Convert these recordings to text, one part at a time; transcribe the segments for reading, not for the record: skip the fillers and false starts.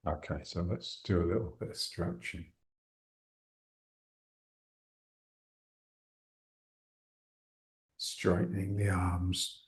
Okay, so let's do a little bit of stretching. Straightening the arms.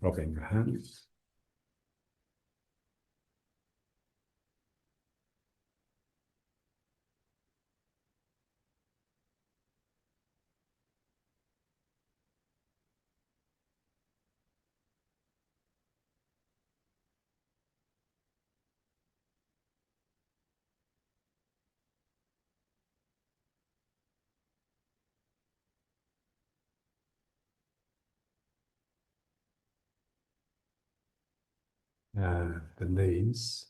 Rubbing the hands. The knees.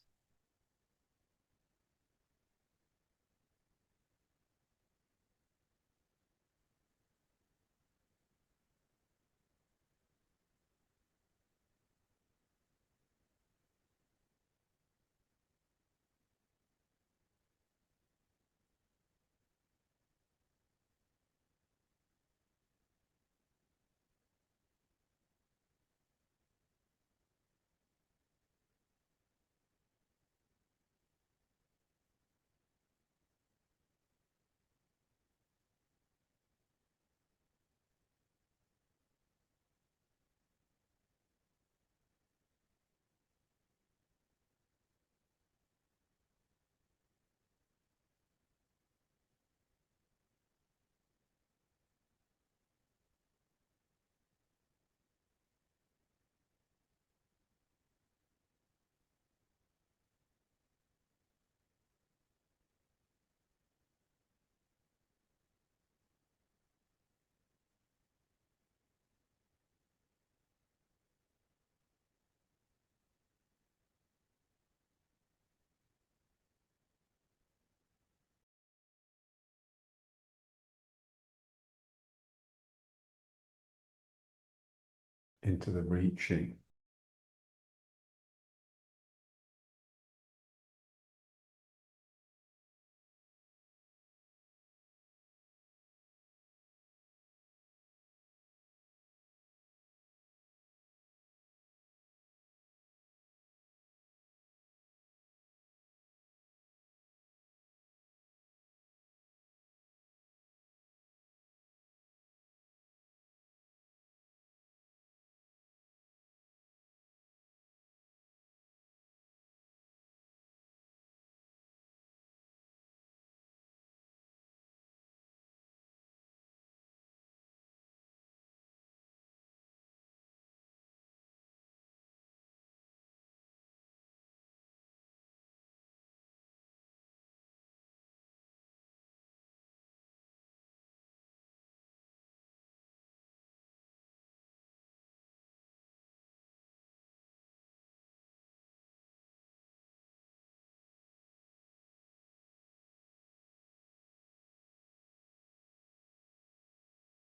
Into the reaching.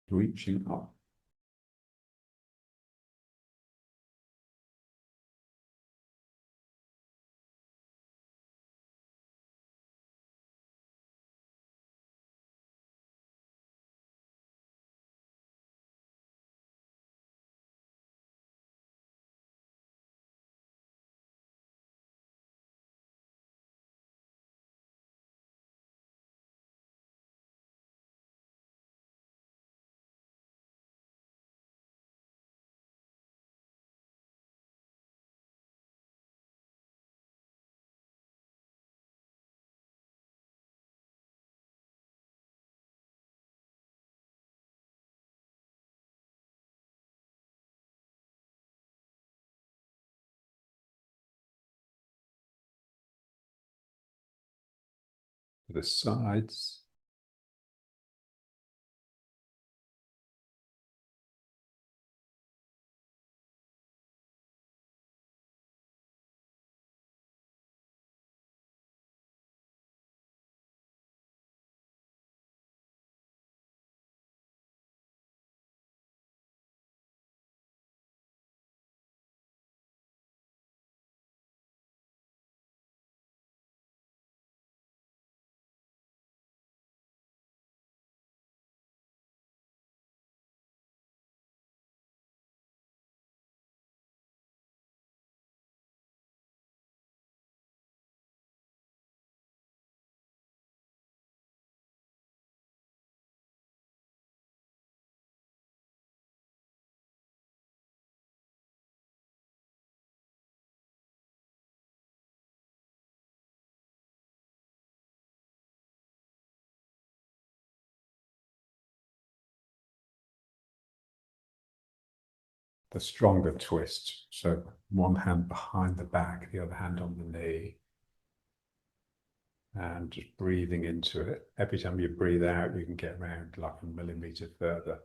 reaching up. To the sides. The stronger twist. So one hand behind the back, the other hand on the knee. And just breathing into it. Every time you breathe out, you can get around like a millimeter further.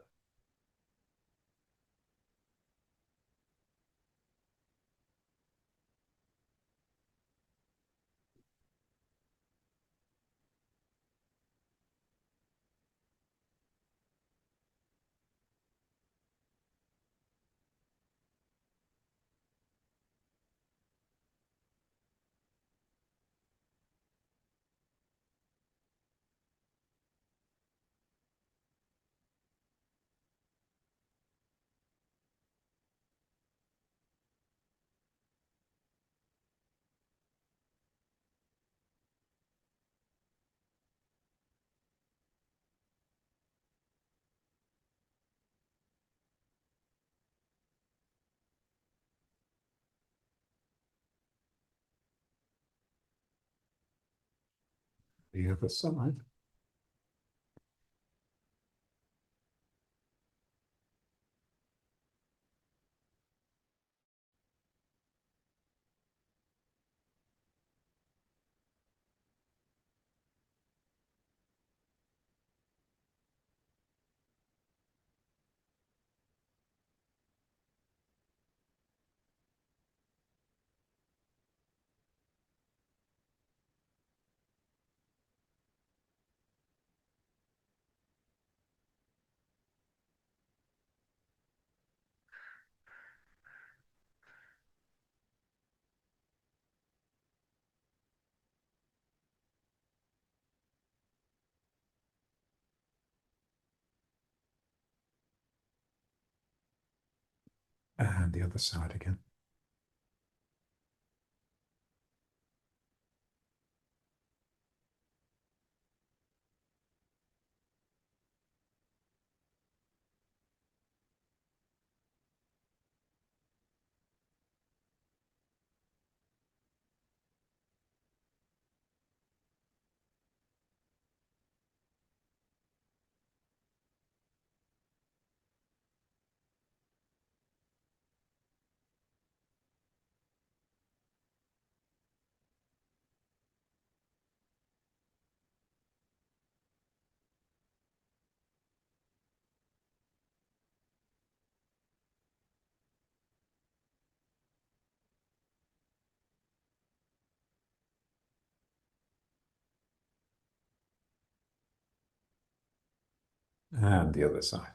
The other side. And the other side again. And the other side.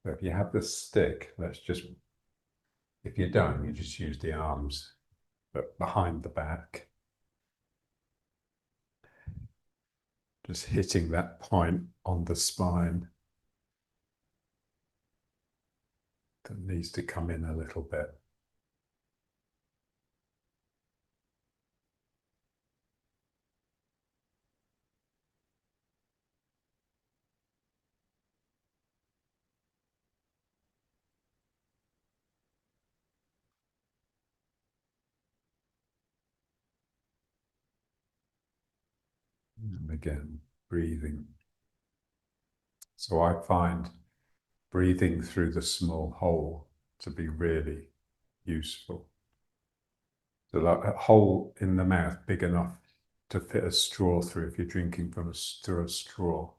So if you have the stick, let's just, if you don't, you just use the arms, but behind the back. Just hitting that point on the spine that needs to come in a little bit. And again, breathing. So I find breathing through the small hole to be really useful. So like a hole in the mouth big enough to fit a straw through if you're drinking through a straw.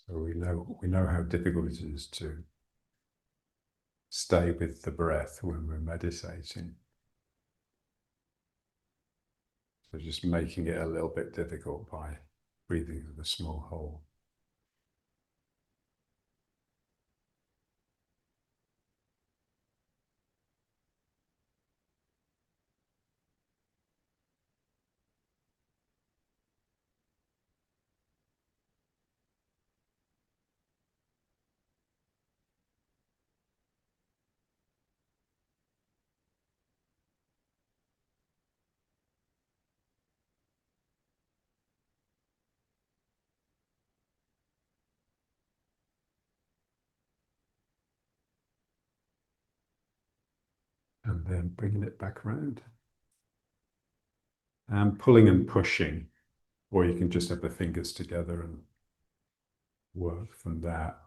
So we know how difficult it is to stay with the breath when we're meditating. So just making it a little bit difficult by breathing through the small hole. And then bringing it back around. And pulling and pushing, or you can just have the fingers together and work from that.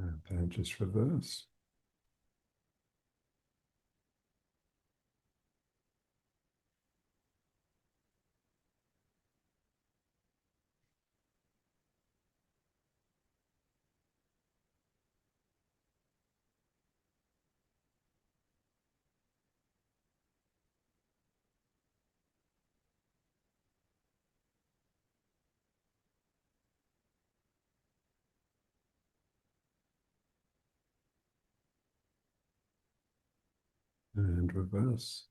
And then just reverse. And reverse.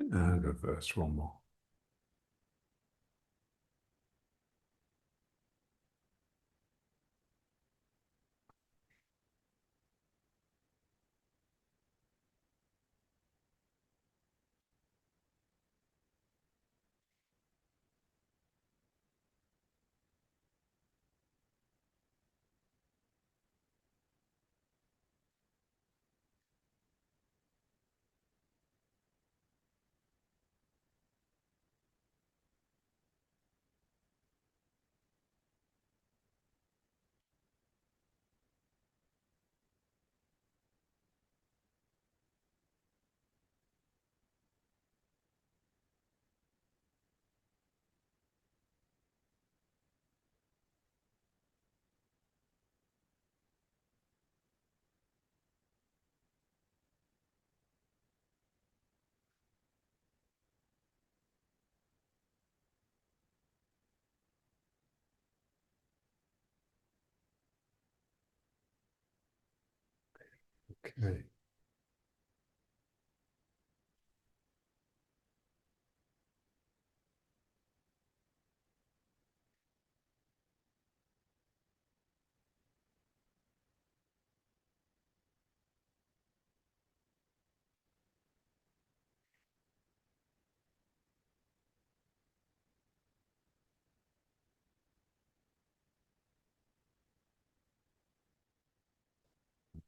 And reverse one more. Okay.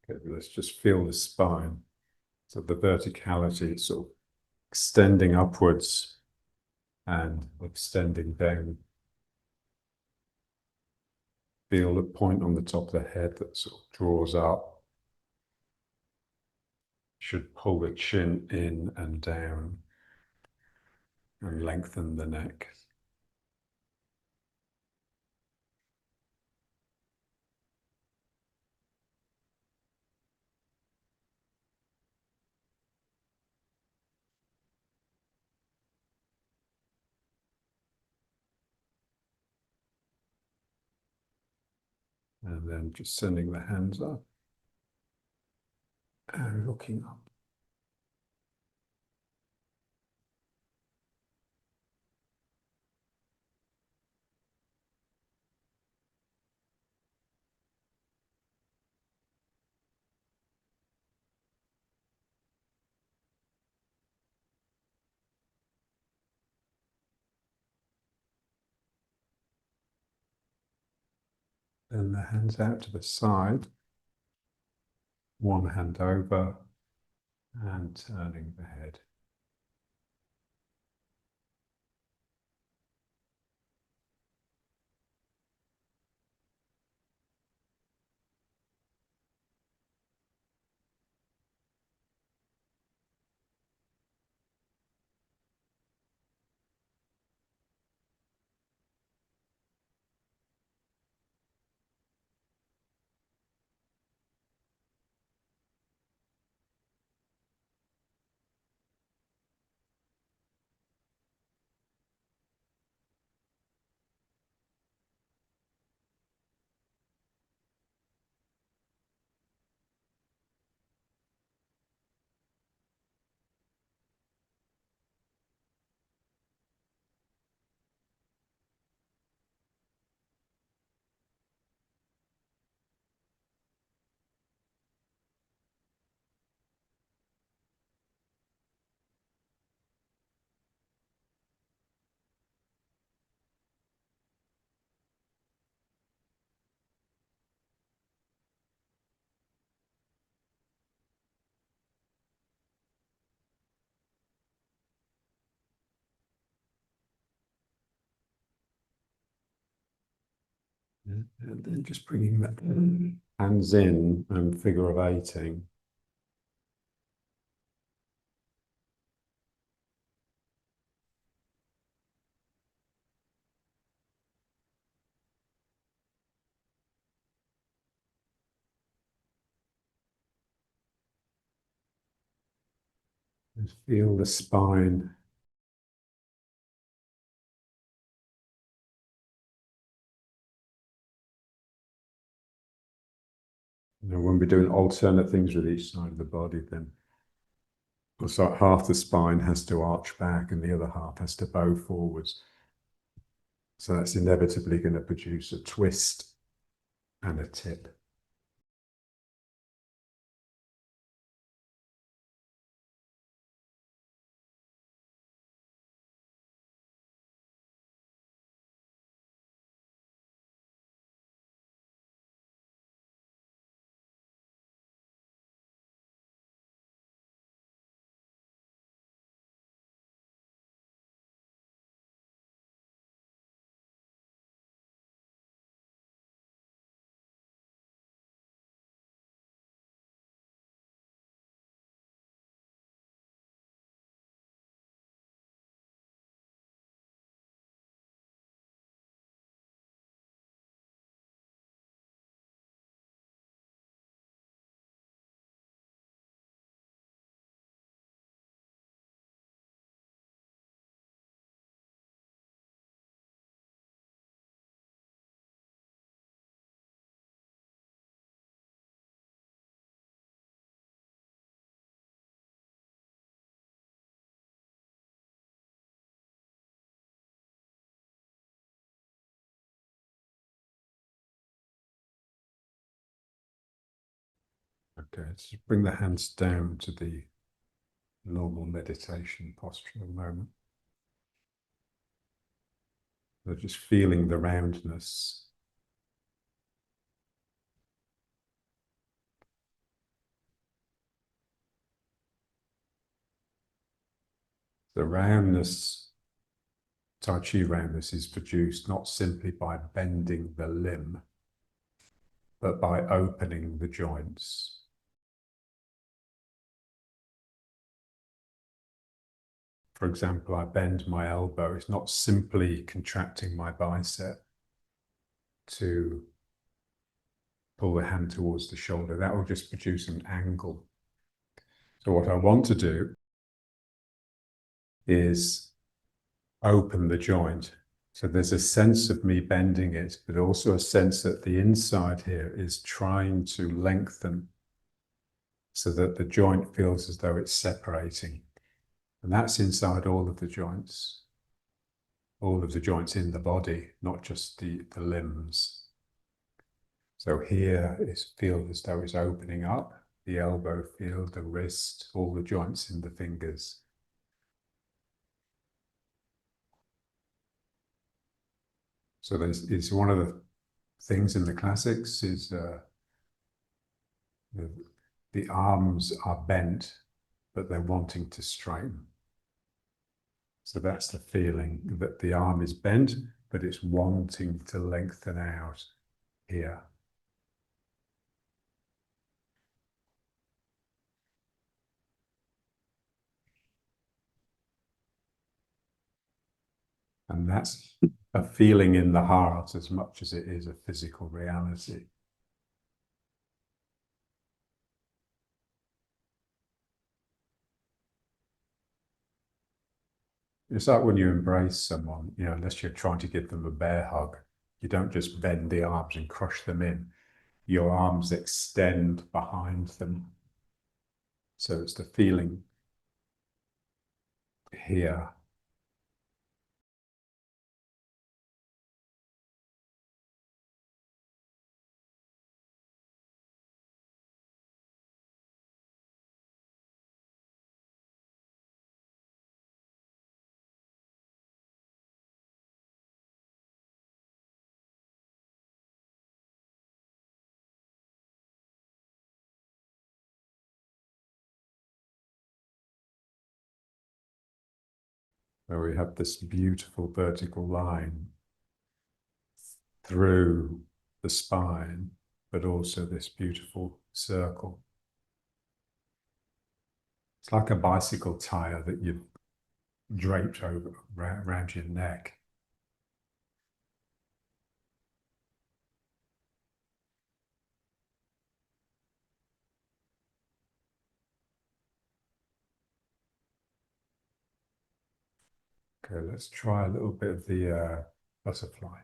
Okay, let's just feel the spine. So the verticality is sort of extending upwards and extending down. Feel the point on the top of the head that sort of draws up. Should pull the chin in and down and lengthen the neck. And then just sending the hands up and looking up. Then the hands out to the side. One hand over and turning the head. And then just bringing the hands in and figure of eighting. And feel the spine. You know, when we're doing alternate things with each side of the body, then it's like half the spine has to arch back and the other half has to bow forwards. So that's inevitably going to produce a twist and a tip. Okay, let's bring the hands down to the normal meditation posture at the moment. So just feeling the roundness. The roundness, Tai Chi roundness, is produced not simply by bending the limb, but by opening the joints. For example, I bend my elbow. It's not simply contracting my bicep to pull the hand towards the shoulder. That will just produce an angle. So what I want to do is open the joint. So there's a sense of me bending it, but also a sense that the inside here is trying to lengthen so that the joint feels as though it's separating. And that's inside all of the joints in the body, not just the limbs. So here it feels as though it's opening up, the elbow field, the wrist, all the joints in the fingers. So it's one of the things in the classics is the arms are bent, but they're wanting to straighten. So that's the feeling that the arm is bent, but it's wanting to lengthen out here. And that's a feeling in the heart as much as it is a physical reality. It's like when you embrace someone, unless you're trying to give them a bear hug, you don't just bend the arms and crush them in. Your arms extend behind them. So it's the feeling here. Where we have this beautiful vertical line through the spine, but also this beautiful circle. It's like a bicycle tire that you've draped over around your neck. Okay, let's try a little bit of the butterfly.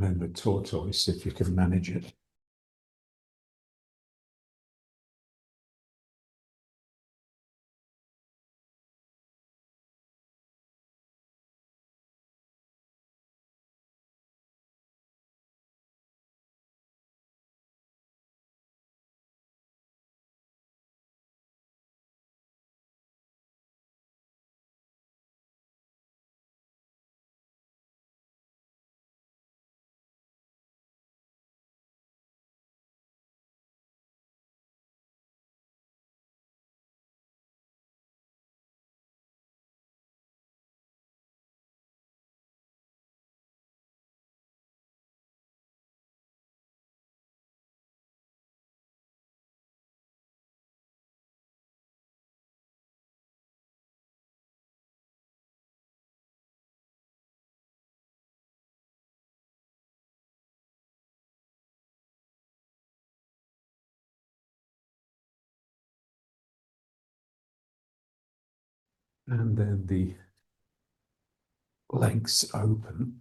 And then the tortoise, if you can manage it. And then the legs open.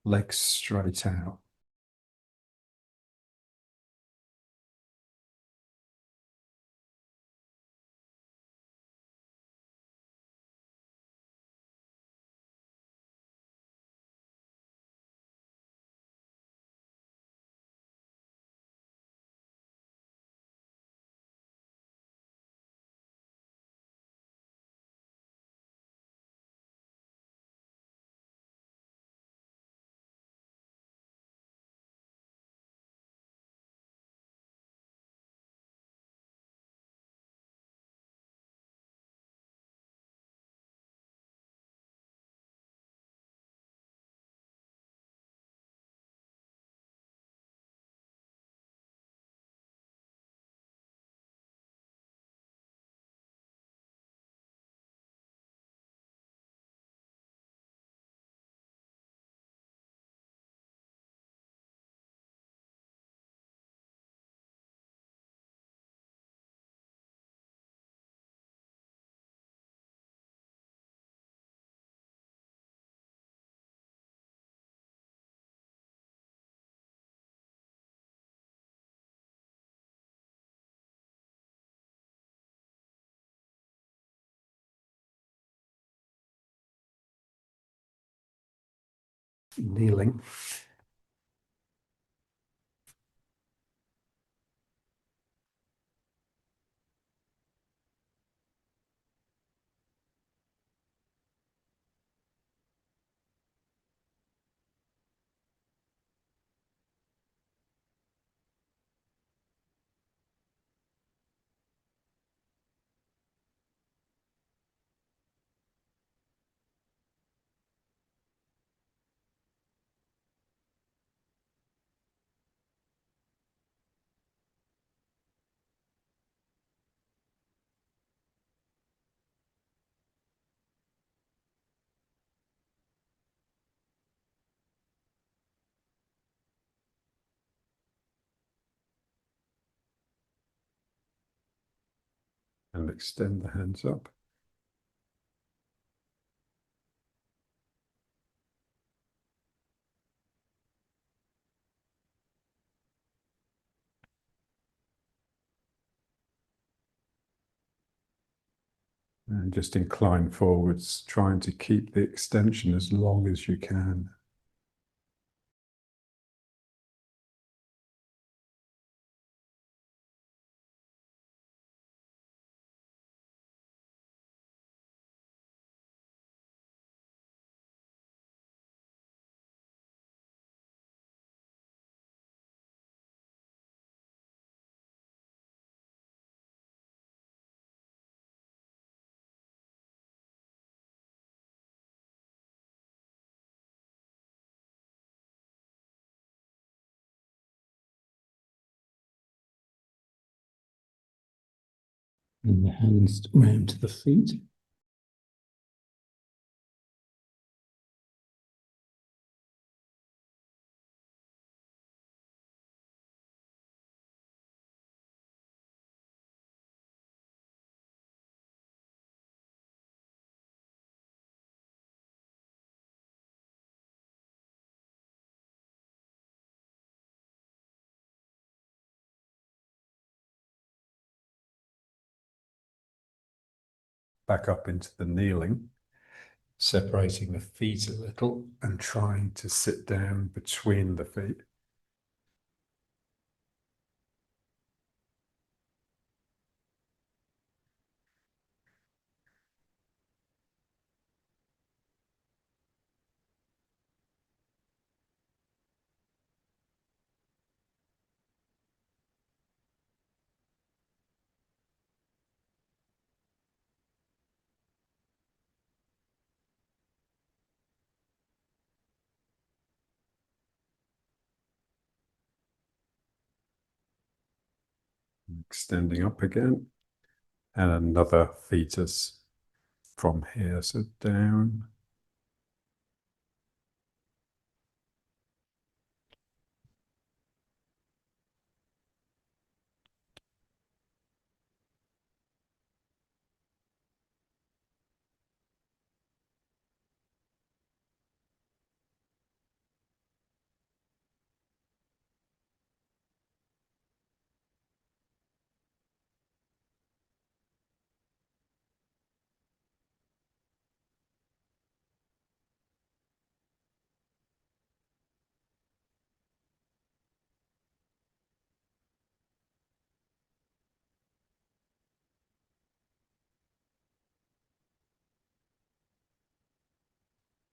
Legs straight out. Kneeling. and extend the hands up. And just incline forwards, trying to keep the extension as long as you can. And the hands round to the feet. Back up into the kneeling, separating the feet a little and trying to sit down between the feet. Extending up again, and another fetus from here, so down.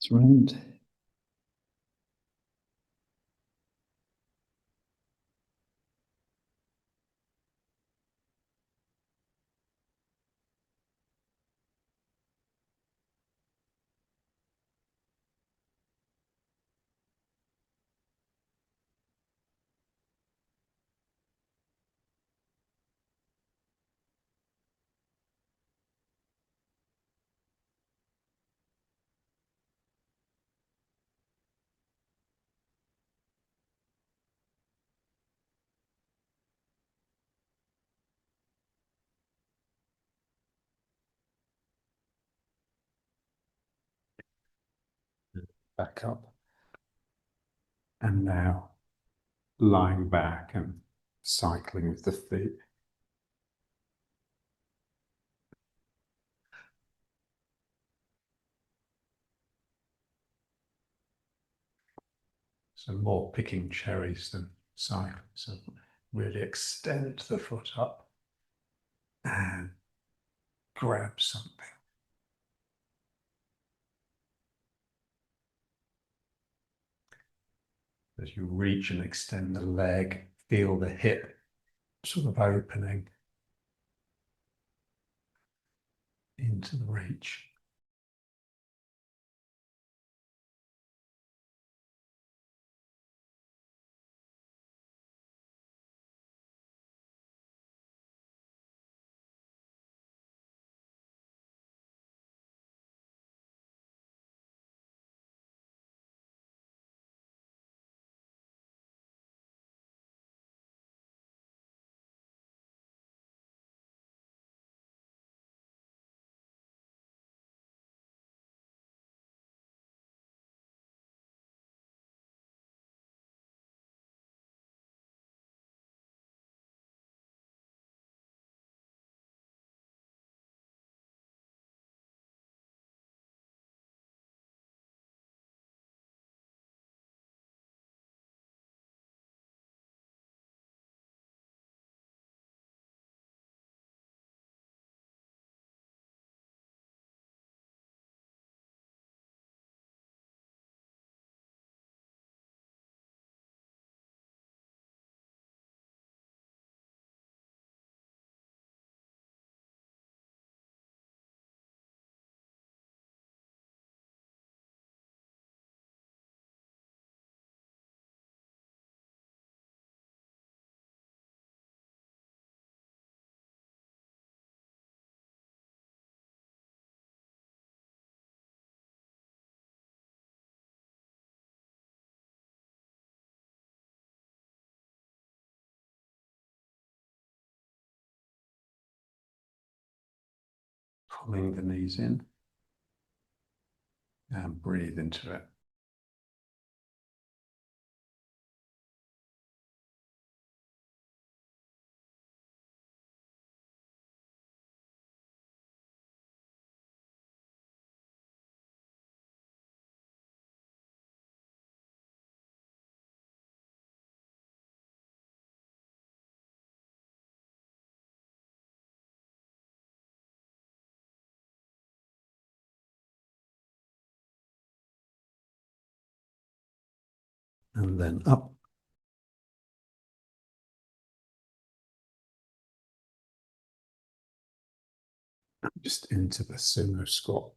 It's round. Back up. And now lying back and cycling with the feet. So more picking cherries than cycling. So really extend the foot up and grab something. As you reach and extend the leg, feel the hip sort of opening into the reach. Pulling the knees in and breathe into it. And then up. Just into the sumo squat.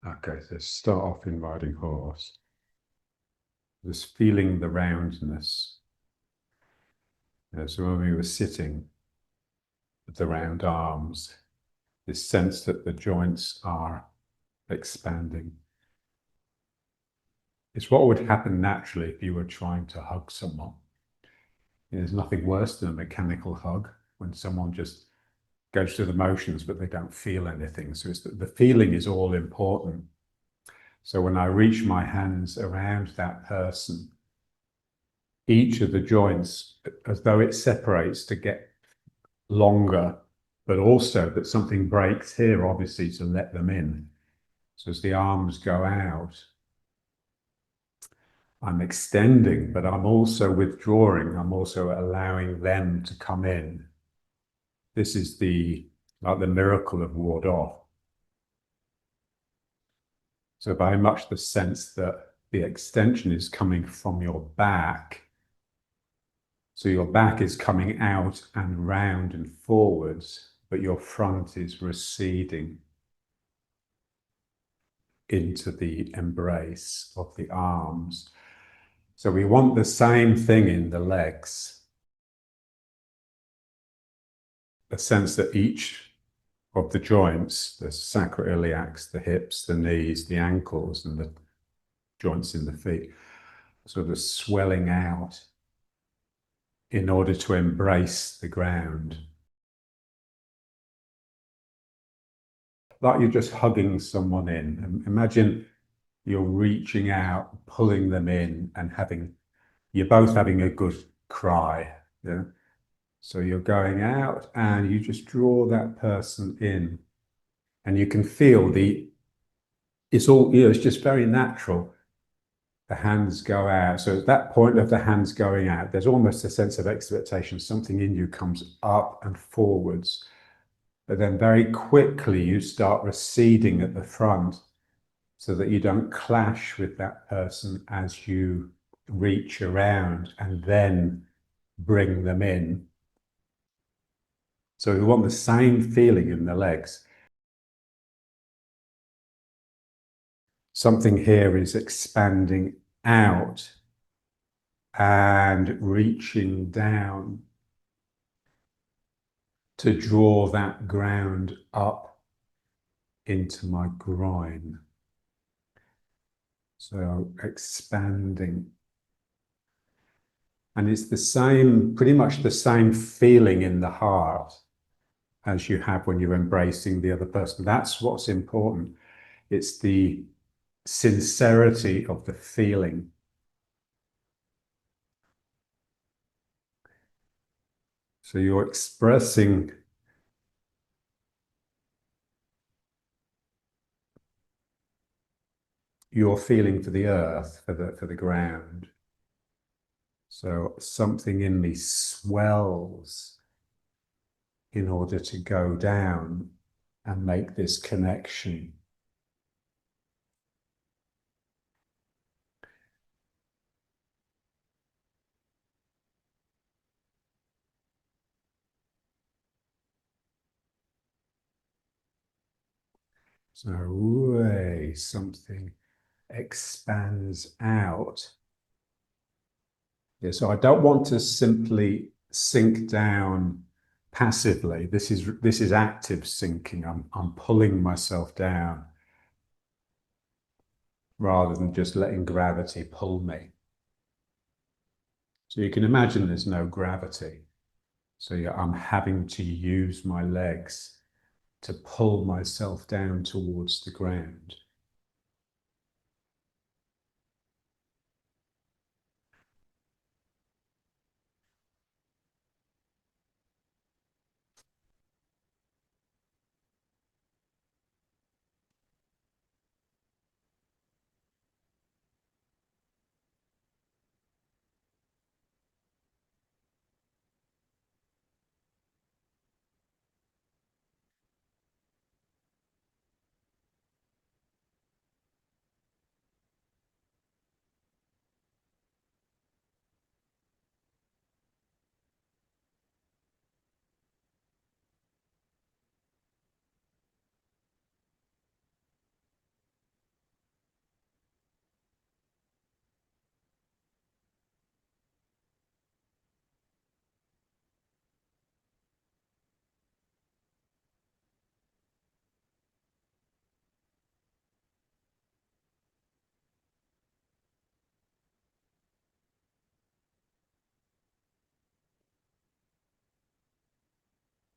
Okay, so start off in riding horse. Just feeling the roundness. So when we were sitting with the round arms, this sense that the joints are expanding. It's what would happen naturally if you were trying to hug someone. There's nothing worse than a mechanical hug when someone just goes through the motions but they don't feel anything. So it's the feeling is all important. So when I reach my hands around that person, each of the joints, as though it separates to get longer, but also that something breaks here, obviously, to let them in. So as the arms go out, I'm extending, but I'm also withdrawing. I'm also allowing them to come in. This is like the miracle of ward off. So very much the sense that the extension is coming from your back. So your back is coming out and round and forwards, but your front is receding into the embrace of the arms. So we want the same thing in the legs. A sense that each of the joints, the sacroiliacs, the hips, the knees, the ankles, and the joints in the feet, sort of swelling out in order to embrace the ground. Like you're just hugging someone in. Imagine you're reaching out, pulling them in, and you're both having a good cry. Yeah? So you're going out and you just draw that person in, and you can feel it's all, it's just very natural. The hands go out. So at that point of the hands going out, there's almost a sense of expectation. Something in you comes up and forwards. But then very quickly you start receding at the front so that you don't clash with that person as you reach around and then bring them in. So we want the same feeling in the legs. Something here is expanding out and reaching down to draw that ground up into my groin. So expanding. And it's pretty much the same feeling in the heart as you have when you're embracing the other person. That's what's important. It's the sincerity of the feeling. So you're expressing your feeling for the earth, for the ground. So something in me swells in order to go down and make this connection. So something expands out. Yeah, so I don't want to simply sink down passively. This is active sinking. I'm pulling myself down rather than just letting gravity pull me. So you can imagine there's no gravity. So yeah, I'm having to use my legs to pull myself down towards the ground.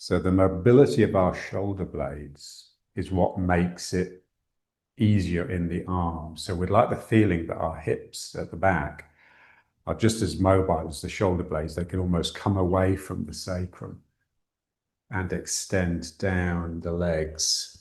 So the mobility of our shoulder blades is what makes it easier in the arms. So we'd like the feeling that our hips at the back are just as mobile as the shoulder blades. They can almost come away from the sacrum and extend down the legs.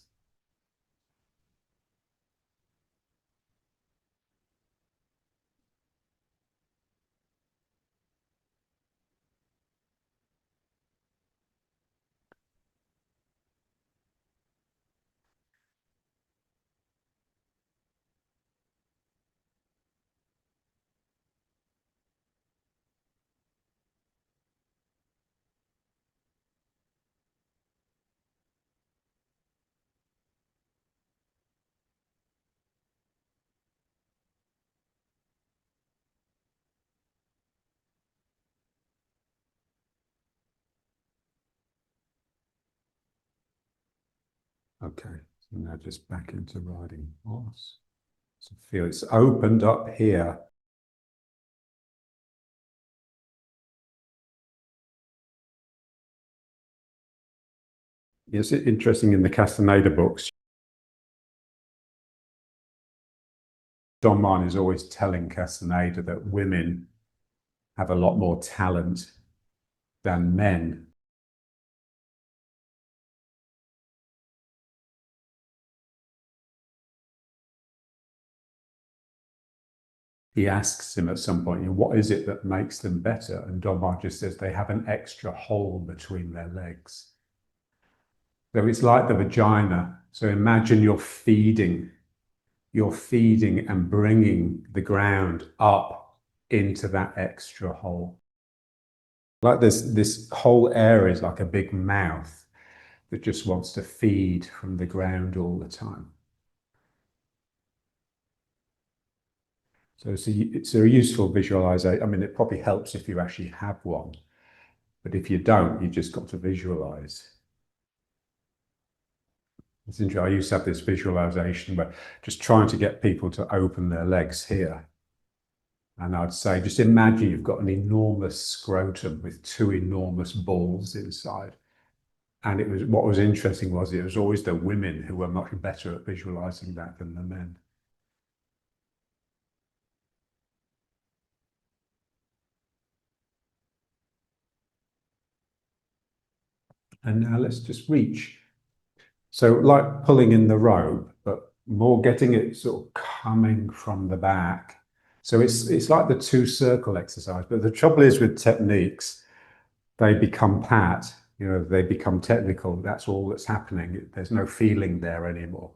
Okay, so now just back into riding horse. So feel it's opened up here. It's interesting in the Castaneda books. Don Martin is always telling Castaneda that women have a lot more talent than men. He asks him at some point, what is it that makes them better? And Don Martin just says they have an extra hole between their legs. So it's like the vagina. So imagine you're feeding and bringing the ground up into that extra hole. Like this whole area is like a big mouth that just wants to feed from the ground all the time. So it's a useful visualization. I mean, it probably helps if you actually have one, but if you don't, you just got to visualize. It's interesting. I used to have this visualization where just trying to get people to open their legs here. And I'd say, just imagine you've got an enormous scrotum with two enormous balls inside. And what was interesting was it was always the women who were much better at visualizing that than the men. And now let's just reach. So like pulling in the rope, but more getting it sort of coming from the back. So it's like the two circle exercise. But the trouble is with techniques, they become pat, they become technical. That's all that's happening. There's no feeling there anymore.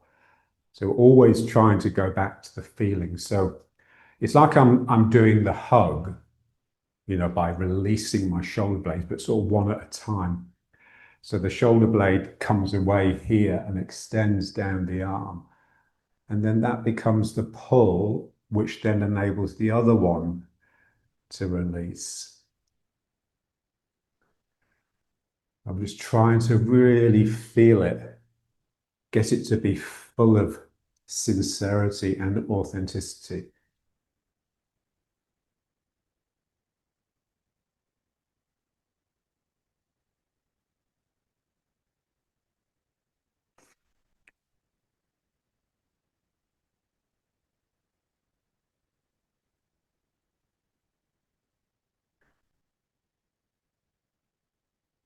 So we're always trying to go back to the feeling. So it's like I'm doing the hug, by releasing my shoulder blades, but sort of one at a time. So the shoulder blade comes away here and extends down the arm. And then that becomes the pull, which then enables the other one to release. I'm just trying to really feel it, get it to be full of sincerity and authenticity.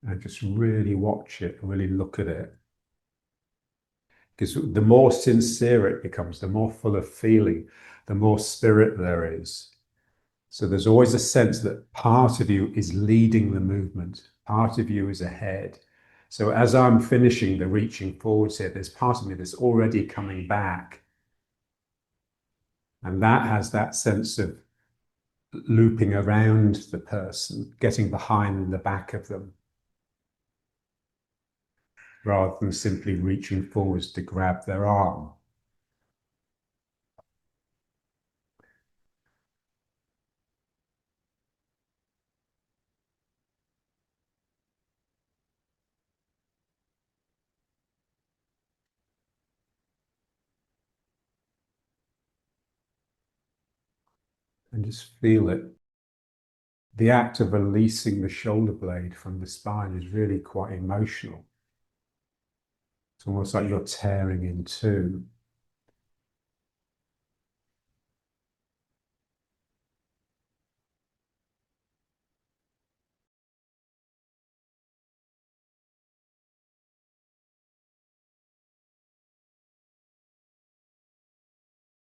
And just really watch it, really look at it. Because the more sincere it becomes, the more full of feeling, the more spirit there is. So there's always a sense that part of you is leading the movement, part of you is ahead. So as I'm finishing the reaching forwards here, there's part of me that's already coming back. And that has that sense of looping around the person, getting behind the back of them, rather than simply reaching forwards to grab their arm. And just feel it. The act of releasing the shoulder blade from the spine is really quite emotional. It's almost like you're tearing in two.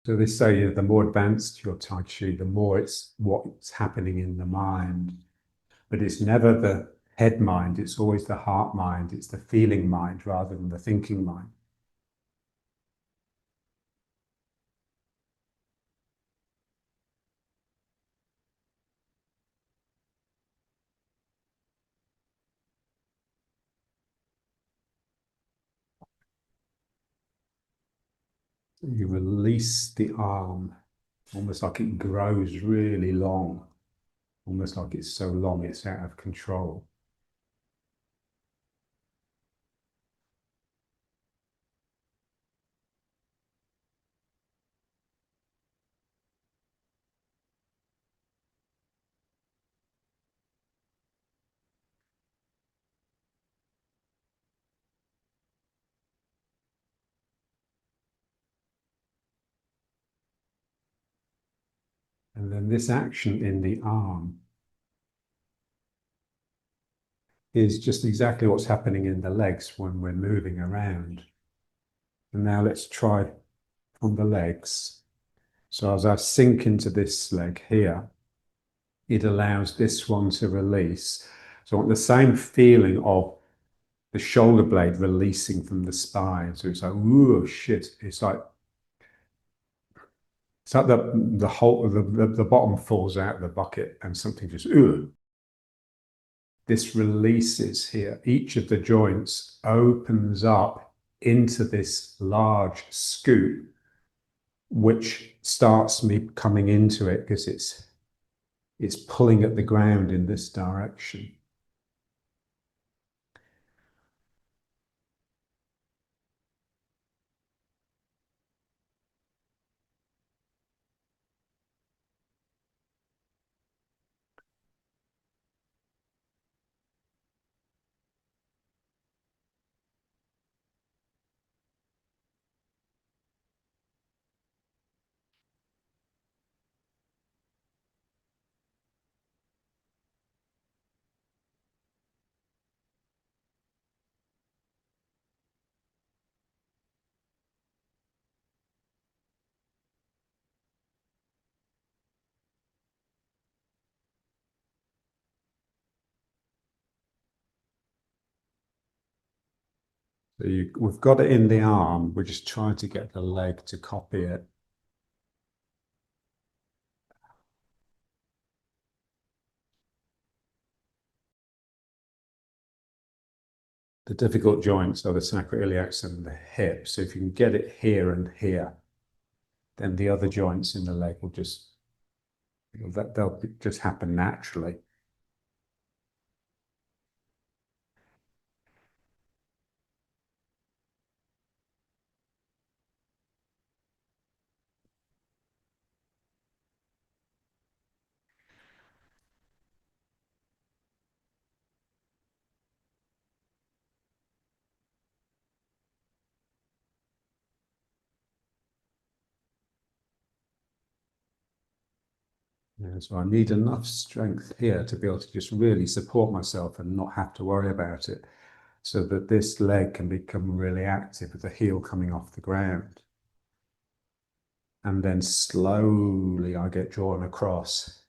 So they say the more advanced your Tai Chi, the more it's what's happening in the mind. But it's never the head mind, it's always the heart mind, it's the feeling mind rather than the thinking mind. You release the arm, almost like it grows really long, almost like it's so long it's out of control. And then this action in the arm is just exactly what's happening in the legs when we're moving around. And now let's try on the legs. So as I sink into this leg here, it allows this one to release. So I want the same feeling of the shoulder blade releasing from the spine. So it's like, ooh, shit. It's like the whole the bottom falls out of the bucket and something just ooh. This releases here. Each of the joints opens up into this large scoop, which starts me coming into it because it's pulling at the ground in this direction. So we've got it in the arm. We're just trying to get the leg to copy it. The difficult joints are the sacroiliacs and the hip. So if you can get it here and here, then the other joints in the leg will just, they'll just happen naturally. Yeah, so I need enough strength here to be able to just really support myself and not have to worry about it, so that this leg can become really active with the heel coming off the ground. And then slowly I get drawn across.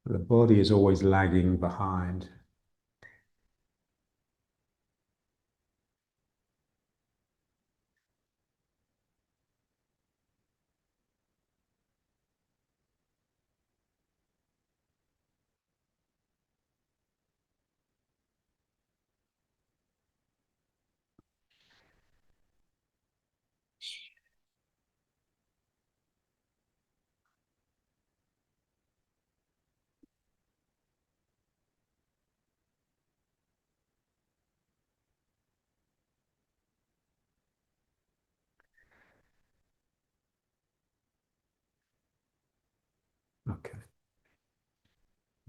The body is always lagging behind. Okay.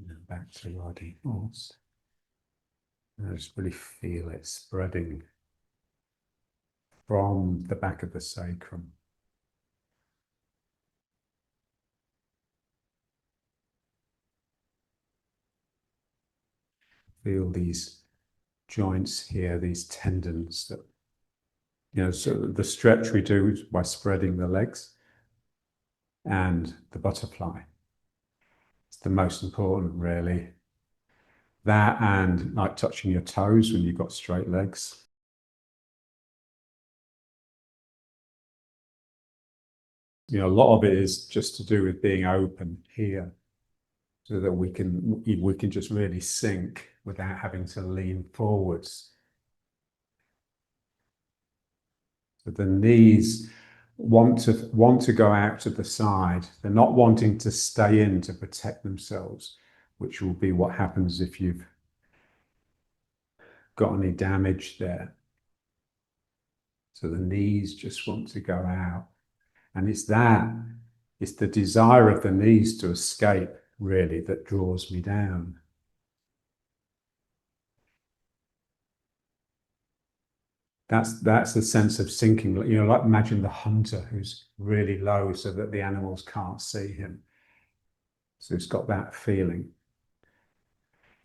Now back to riding horse. I just really feel it spreading from the back of the sacrum. Feel these joints here, these tendons that, so the stretch we do is by spreading the legs, and the butterfly. It's the most important, really. That and like touching your toes when you've got straight legs. A lot of it is just to do with being open here, so that we can just really sink without having to lean forwards. So the knees want to go out to the side. They're not wanting to stay in to protect themselves, which will be what happens if you've got any damage there. So the knees just want to go out. And it's the desire of the knees to escape, really, that draws me down. That's the sense of sinking. Like imagine the hunter who's really low so that the animals can't see him. So it's got that feeling.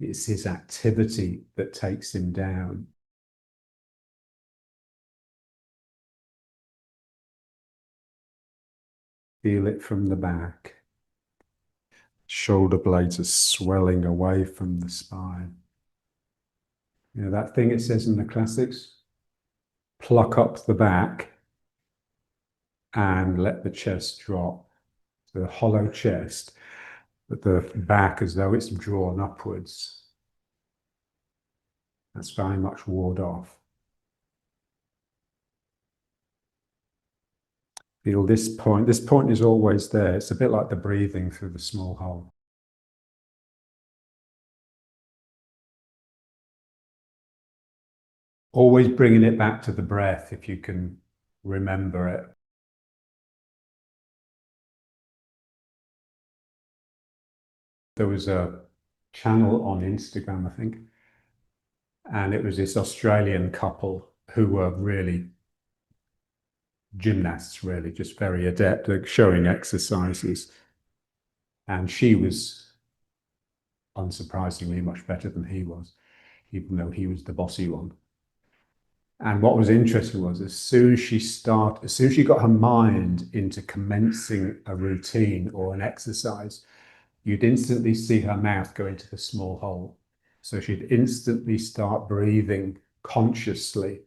It's his activity that takes him down. Feel it from the back. Shoulder blades are swelling away from the spine. That thing it says in the classics, pluck up the back and let the chest drop. The hollow chest, but the back as though it's drawn upwards. That's very much ward off. Feel this point. This point is always there. It's a bit like the breathing through the small hole. Always bringing it back to the breath if you can remember it. There was a channel on Instagram, I think, and it was this Australian couple who were really gymnasts, really, just very adept at showing exercises. And she was, unsurprisingly, much better than he was, even though he was the bossy one. And what was interesting was as soon as she got her mind into commencing a routine or an exercise, you'd instantly see her mouth go into the small hole. So she'd instantly start breathing consciously.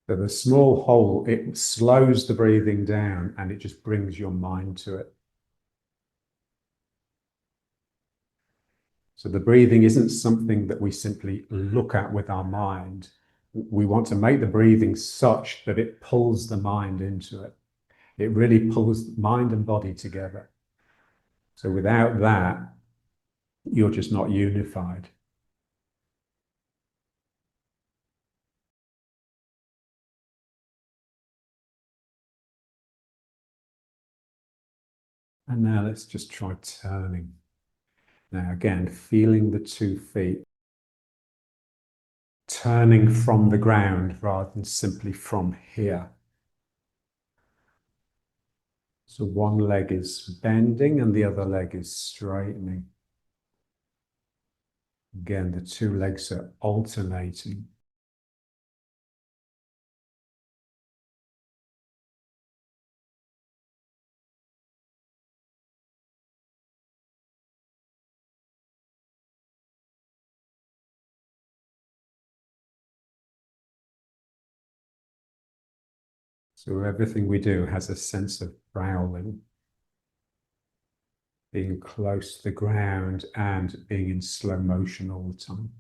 So the small hole, it slows the breathing down and it just brings your mind to it. So the breathing isn't something that we simply look at with our mind. We want to make the breathing such that it pulls the mind into it. It really pulls mind and body together. So without that, you're just not unified. And now let's just try turning. Now again, feeling the 2 feet, turning from the ground rather than simply from here. So one leg is bending and the other leg is straightening. Again, the 2 legs are alternating. So everything we do has a sense of prowling, being close to the ground and being in slow motion all the time.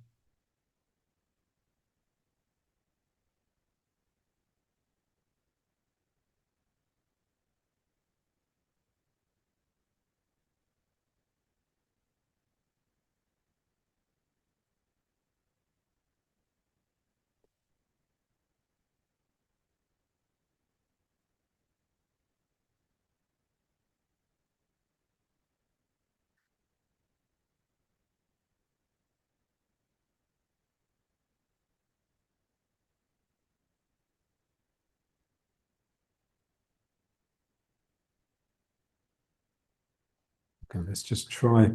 Okay, let's just try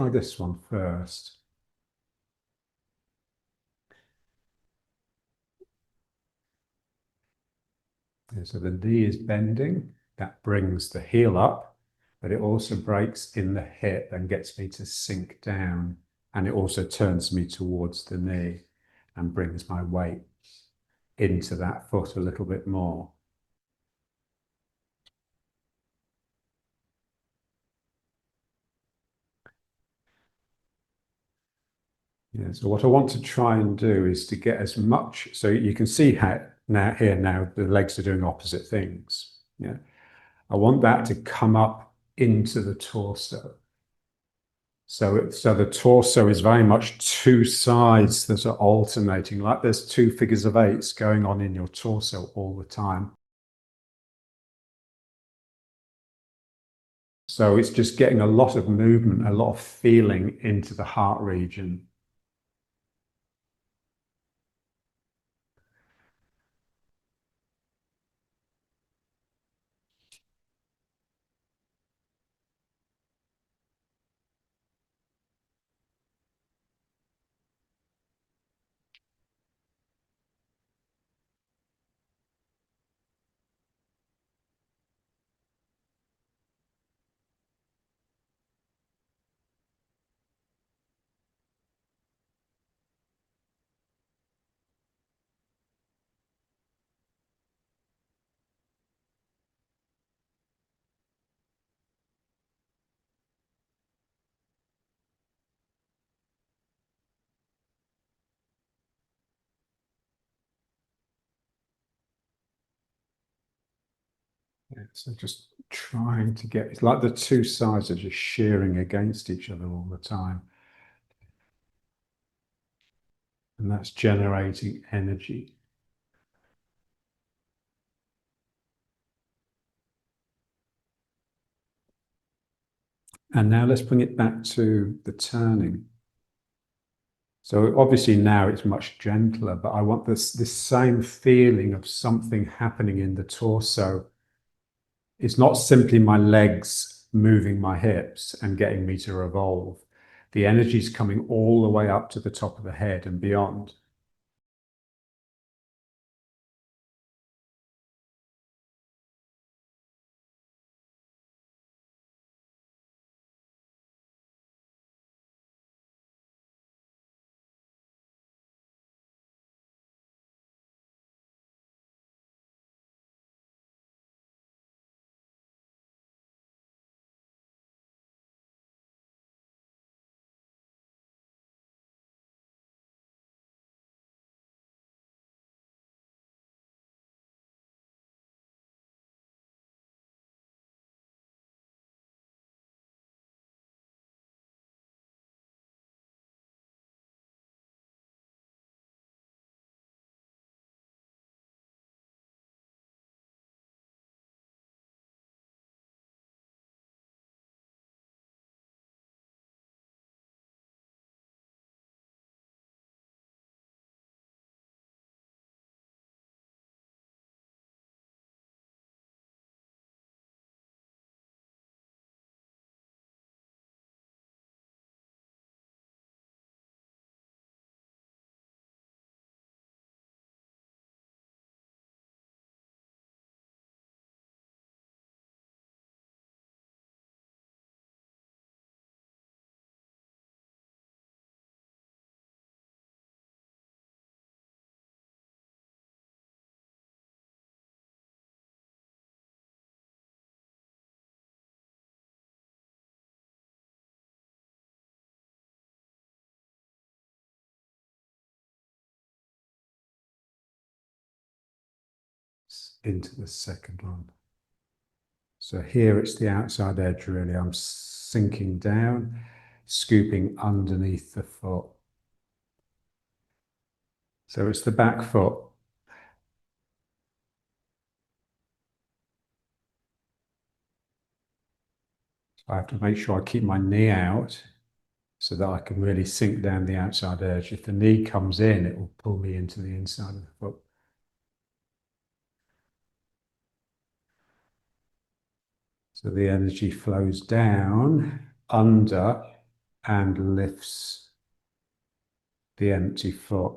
this one first. Okay, so the knee is bending, that brings the heel up, but it also breaks in the hip and gets me to sink down. And it also turns me towards the knee and brings my weight into that foot a little bit more. Yeah, so what I want to try and do is to get as much, so you can see how now the legs are doing opposite things. Yeah. I want that to come up into the torso. So the torso is very much 2 sides that are alternating, like there's 2 figures of 8s going on in your torso all the time. So it's just getting a lot of movement, a lot of feeling into the heart region. Yeah, so just trying to get, it's like the 2 sides are just shearing against each other all the time. And that's generating energy. And now let's bring it back to the turning. So obviously now it's much gentler, but I want this same feeling of something happening in the torso. It's not simply my legs moving my hips and getting me to revolve. The energy is coming all the way up to the top of the head and beyond. Into the second one. So here it's the outside edge, really. I'm sinking down, scooping underneath the foot. So it's the back foot. So I have to make sure I keep my knee out so that I can really sink down the outside edge. If the knee comes in, it will pull me into the inside of the foot. So the energy flows down, under, and lifts the empty foot.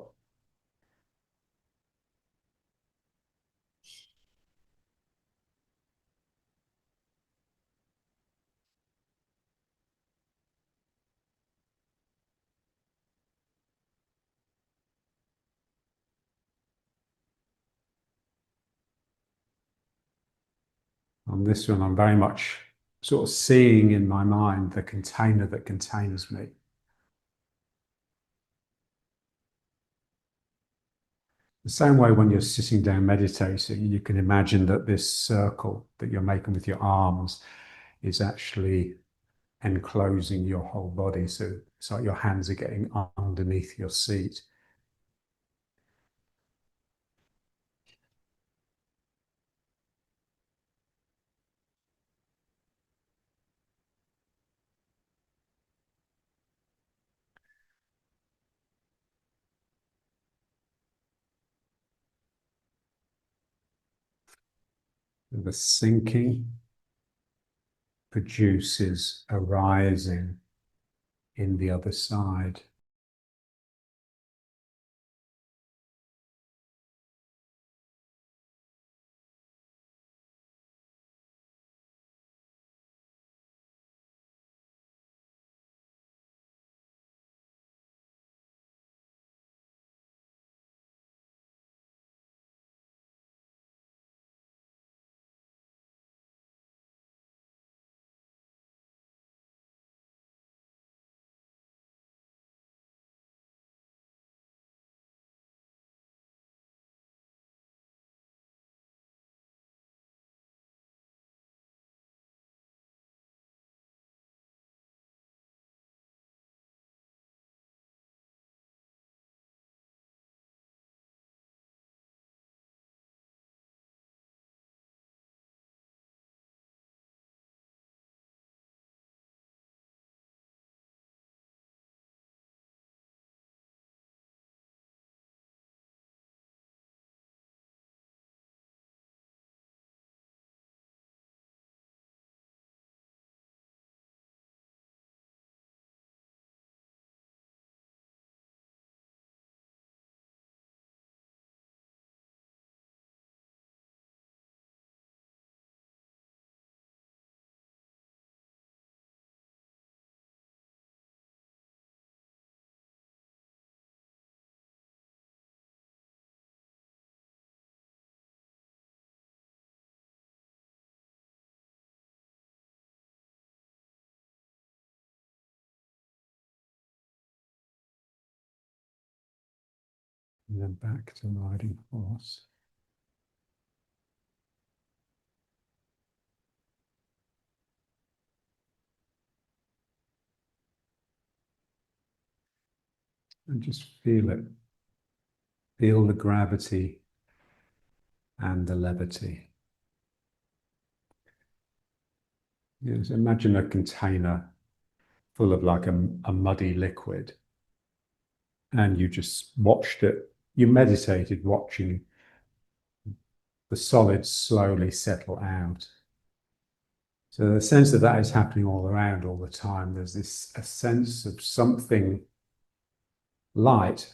On this one, I'm very much sort of seeing in my mind the container that contains me. The same way when you're sitting down meditating, you can imagine that this circle that you're making with your arms is actually enclosing your whole body. So it's like your hands are getting underneath your seat. The sinking produces a rising in the other side. And then back to riding horse. And just feel it. Feel the gravity and the levity. Yes, imagine a container full of like a muddy liquid, and you just watched it. You meditated watching the solids slowly settle out. So the sense that that is happening all around all the time. There's this a sense of something light,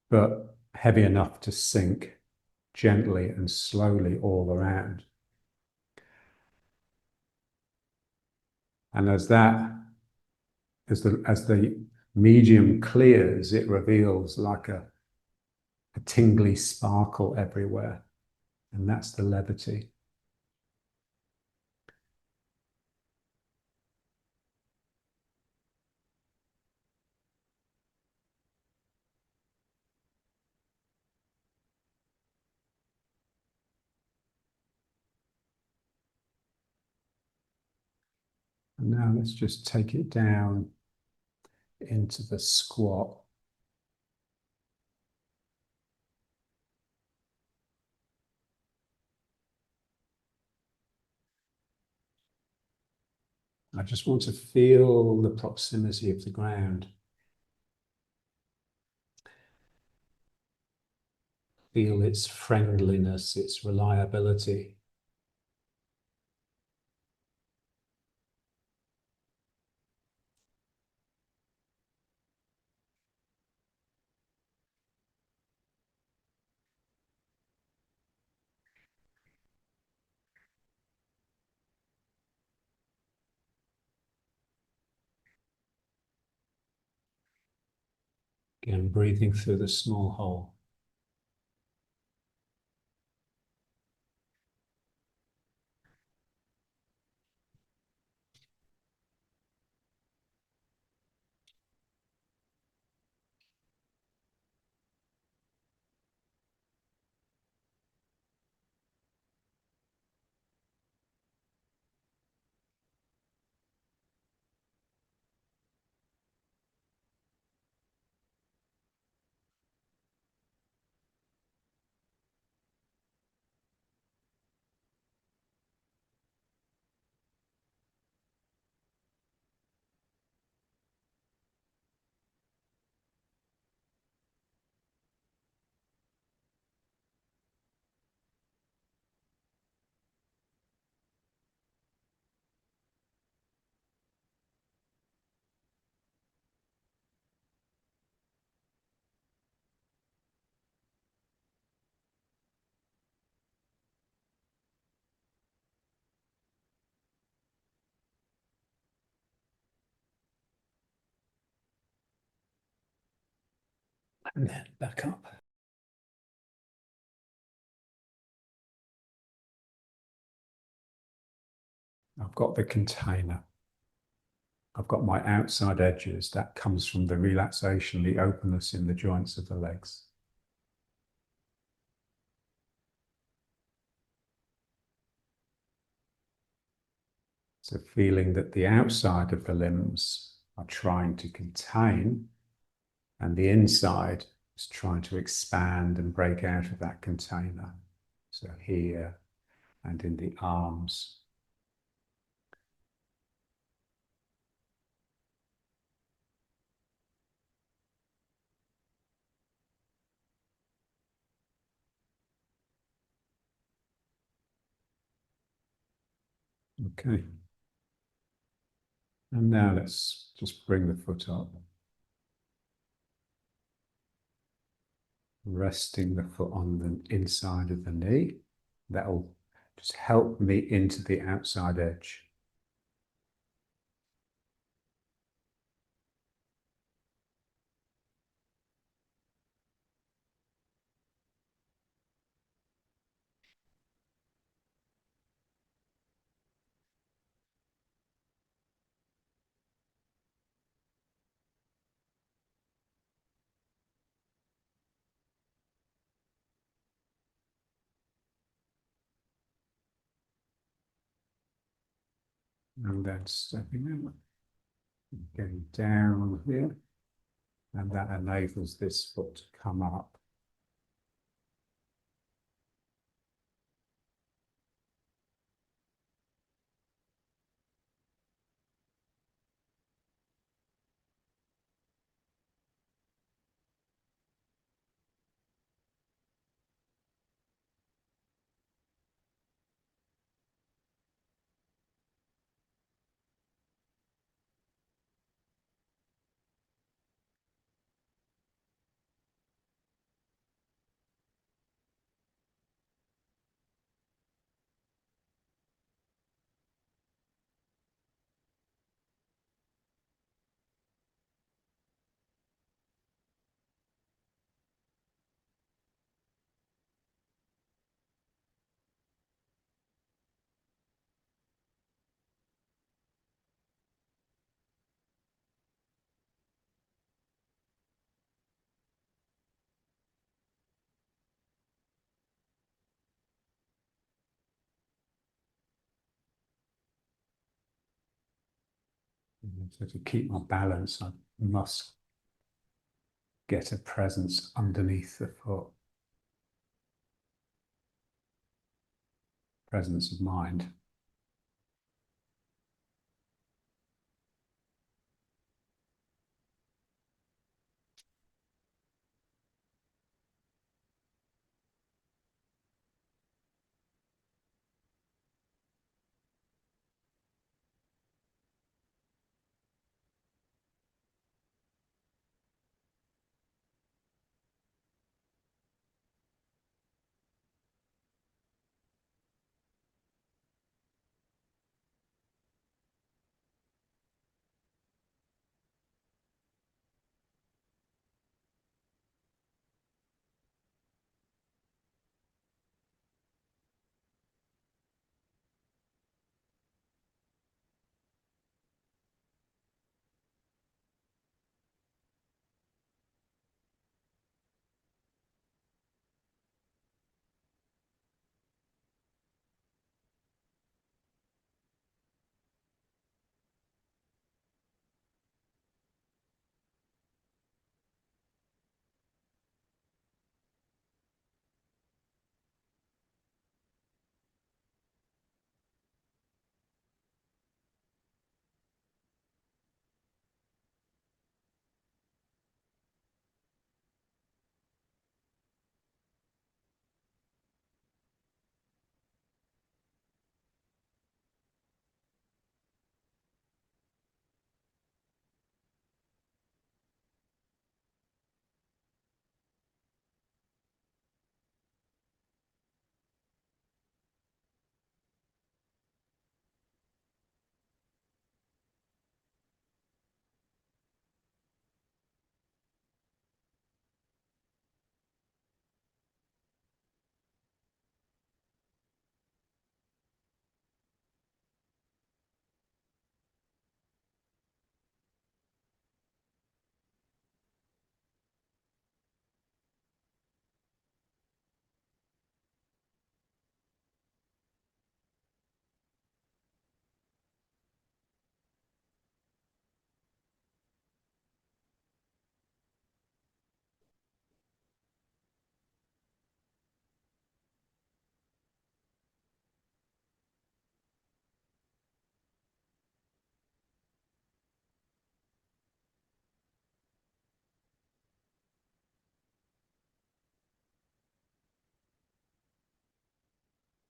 but heavy enough to sink gently and slowly all around. And as the medium clears, it reveals like a tingly sparkle everywhere. And that's the levity. And now let's just take it down into the squat. I just want to feel the proximity of the ground. Feel its friendliness, its reliability. Again, breathing through the small hole. And then back up. I've got the container. I've got my outside edges. That comes from the relaxation, the openness in the joints of the legs. So feeling that the outside of the limbs are trying to contain, and the inside is trying to expand and break out of that container. So here and in the arms. Okay. And now let's just bring the foot up. Resting the foot on the inside of the knee. That'll just help me into the outside edge. And then stepping in, getting down here, and that enables this foot to come up. So to keep my balance, I must get a presence underneath the foot, presence of mind.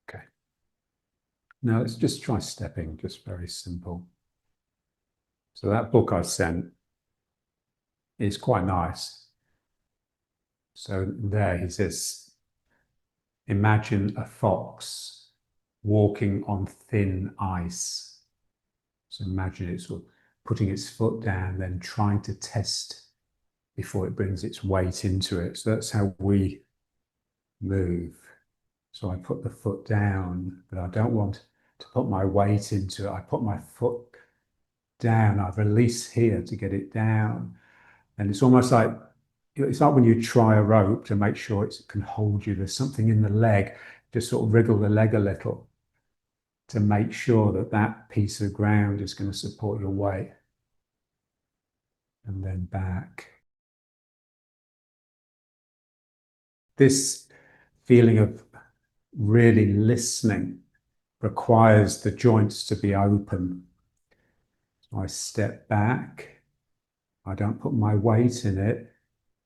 Okay. Now let's just try stepping, just very simple. So that book I sent is quite nice. So there he says, imagine a fox walking on thin ice. So imagine it sort of putting its foot down, then trying to test before it brings its weight into it. So that's how we move. So I put the foot down, but I don't want to put my weight into it. I put my foot down. I release here to get it down. And it's almost like when you try a rope to make sure it can hold you. There's something in the leg, just sort of wriggle the leg a little. to make sure that that piece of ground is going to support your weight. And then back. This feeling of really listening requires the joints to be open. So I step back. I don't put my weight in it.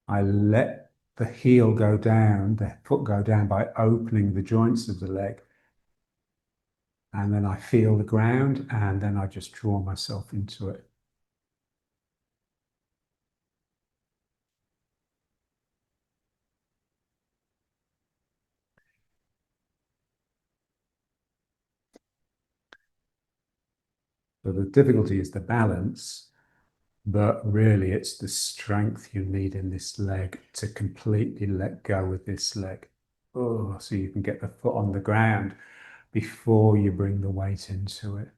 I let the heel go down, the foot go down by opening the joints of the leg. And then I feel the ground, and then I just draw myself into it. So the difficulty is the balance, but really it's the strength you need in this leg to completely let go with this leg. Oh, so you can get the foot on the ground before you bring the weight into it.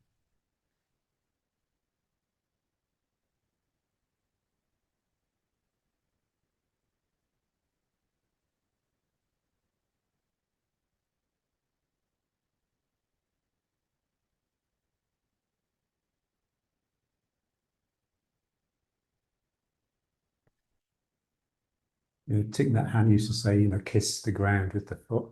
You know, Thich Nhat Hanh used to say, kiss the ground with the foot.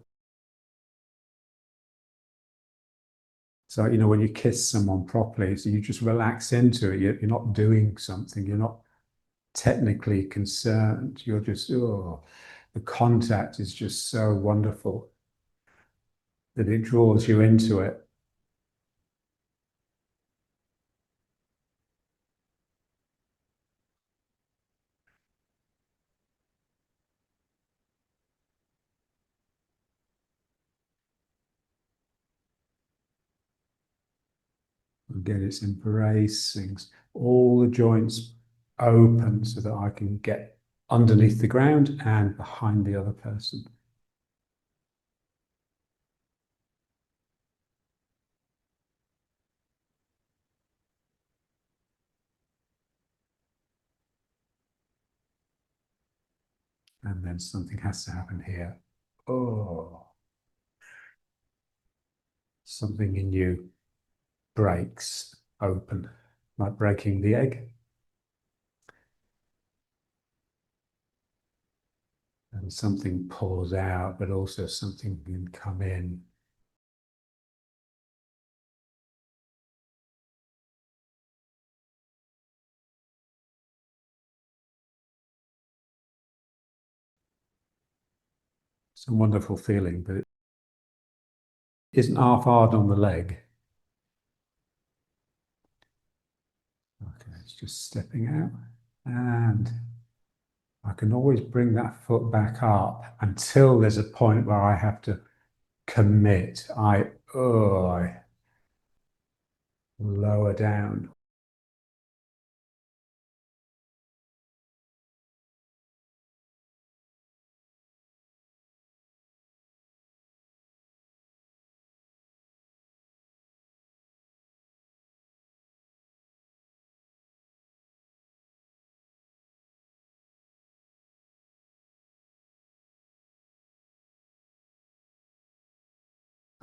So, when you kiss someone properly, so you just relax into it. You're not doing something. You're not technically concerned. You're just, oh, the contact is just so wonderful that it draws you into it. Again, it's embracing all the joints open so that I can get underneath the ground and behind the other person. And then something has to happen here. Oh, something in you breaks open, like breaking the egg. And something pours out, but also something can come in. It's a wonderful feeling, but it isn't half hard on the leg. Okay, it's just stepping out. And I can always bring that foot back up until there's a point where I have to commit. I lower down.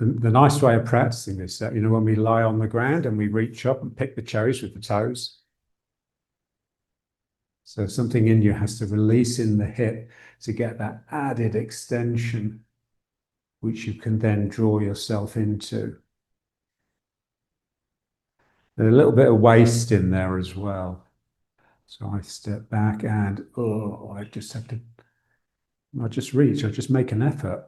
The nice way of practicing this, when we lie on the ground and we reach up and pick the cherries with the toes. So something in you has to release in the hip to get that added extension, which you can then draw yourself into. There's a little bit of waist in there as well. So I step back and, I just have to, I just reach, I just make an effort.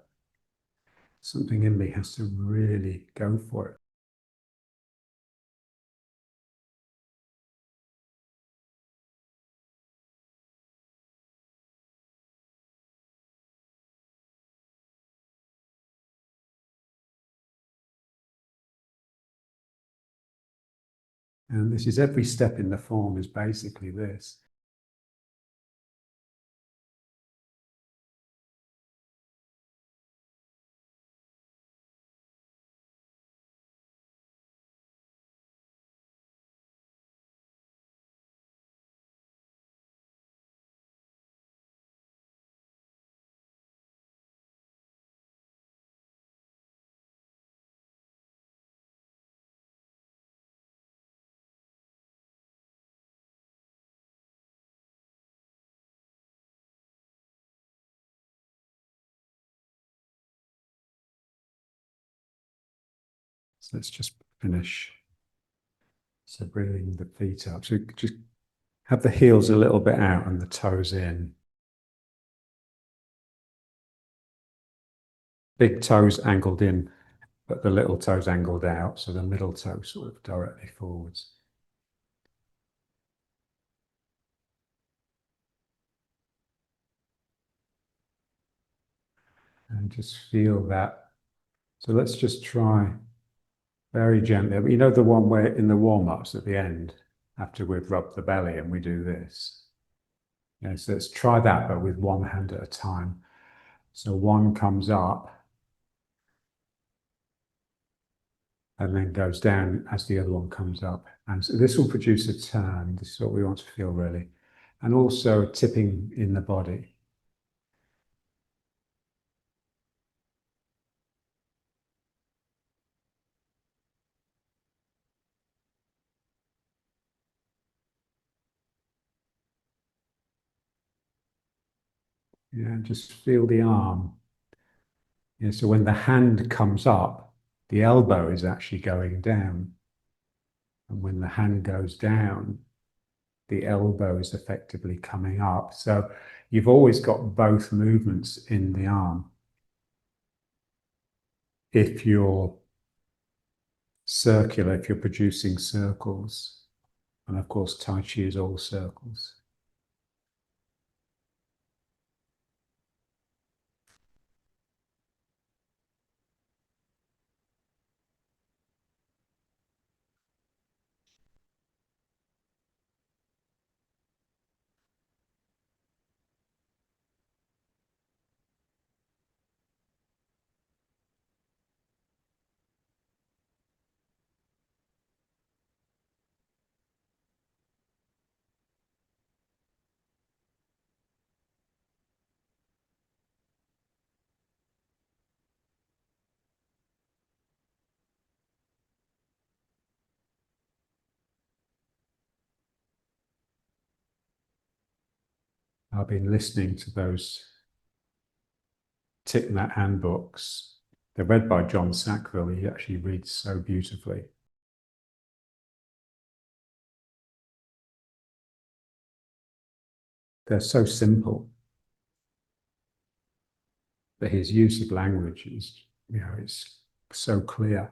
Something in me has to really go for it. And this is every step in the form is basically this. So let's just finish. So bringing the feet up. So just have the heels a little bit out and the toes in. Big toes angled in, but the little toes angled out. So the middle toe sort of directly forwards. And just feel that. So let's just try very gently. You know the one where in the warm-ups at the end, after we've rubbed the belly and we do this. Yeah, so let's try that, but with one hand at a time. So one comes up and then goes down as the other one comes up. And so this will produce a turn. This is what we want to feel really. And also tipping in the body. Yeah, just feel the arm. Yeah, so when the hand comes up, the elbow is actually going down. And when the hand goes down, the elbow is effectively coming up. So you've always got both movements in the arm. If you're circular, if you're producing circles, and of course Tai Chi is all circles. I've been listening to those Thich Nhat Hanh books. They're read by John Sackville. He actually reads so beautifully. They're so simple, but his use of language is, it's so clear.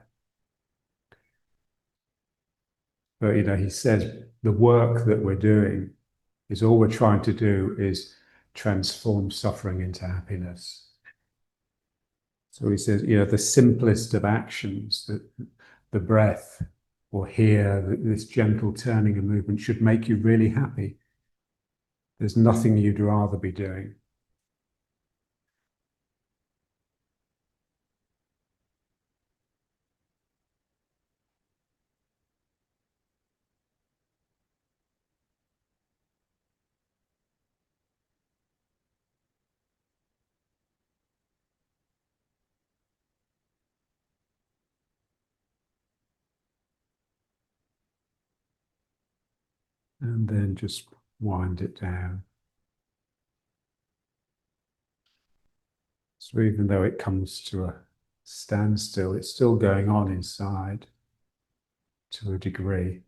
But, he says the work that we're doing is all we're trying to do is transform suffering into happiness. So he says, the simplest of actions, the breath or here, this gentle turning and movement should make you really happy. There's nothing you'd rather be doing. And then just wind it down. So even though it comes to a standstill, it's still going on inside to a degree.